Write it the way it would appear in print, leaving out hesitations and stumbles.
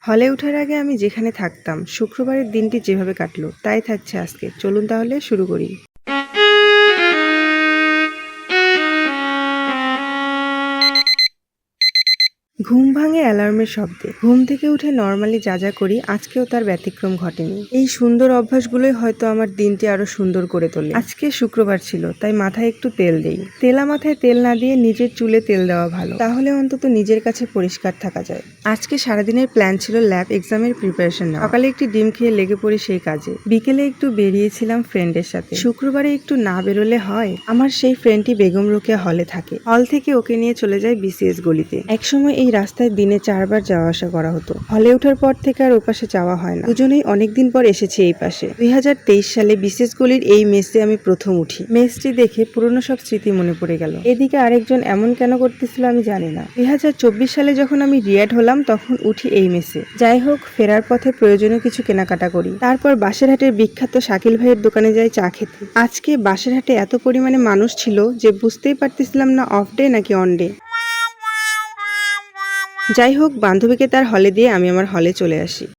হলে ওঠার আগে আমি যেখানে থাকতাম শুক্রবারের দিনটি যেভাবে কাটলো তাই থাকছে আজকে। চলুন তাহলে শুরু করি। ঘুম ভাঙে অ্যালার্মের শব্দে। ঘুম থেকে উঠে নর্মালি যা যা করি আজকেও তার ব্যতিক্রম ঘটেনি। এই সুন্দর অভ্যাসগুলোই হয়তো আমার দিনটি আরো সুন্দর করে তোলে। আজকে শুক্রবার ছিল তাই মাথায় একটু তেল দেই। তেলা মাথায় তেল না দিয়ে নিজের চুলে তেল দেওয়া ভালো, তাহলে অন্তত নিজের কাছে পরিষ্কার থাকা যায়। আজকে সারাদিনের প্ল্যান ছিল ল্যাব এক্সামের প্রিপারেশন নেওয়া। সকালে একটি ডিম খেয়ে লেগে পড়ি সেই কাজে। বিকেলে একটু বেরিয়েছিলাম ফ্রেন্ডের সাথে। শুক্রবারে একটু না বেরোলে হয়। আমার সেই ফ্রেন্ডটি বেগম রোকেয়া হলে থাকে। হল থেকে ওকে নিয়ে চলে যায় বিসিএস গলিতে। একসময় এই রাস্তায় দিনে 4 বার যাওয়া আসা করা হতো। হলে ওঠার পর থেকে আর ওপাশে যাওয়া হয় না। দুজনেই অনেকদিন পর এসেছি এই পাশে। 2023 সালে বিসিএস গলির এই মেসে আমি প্রথম উঠি। মেসটি দেখে পুরনো সব স্মৃতি মনে পড়ে গেল। এদিকে আরেকজন এমন কেন করতেছিল আমি জানি না। 2024 সালে যখন আমি রিয়াড হলাম তখন উঠি এই মেসে। যাই হোক, ফেরার পথে প্রয়োজনীয় কিছু কেনাকাটা করি। তারপর বাসেরহাটের বিখ্যাত শাকিল ভাইয়ের দোকানে যাই চা খেতে। আজকে বাসেরহাটে এত পরিমাণে মানুষ ছিল যে বুঝতেই পারতেছিলাম না অফ ডে নাকি অন ডে। যাই হোক, বান্ধবীকে তার হলে দিয়ে আমি আমার হলে চলে আসি।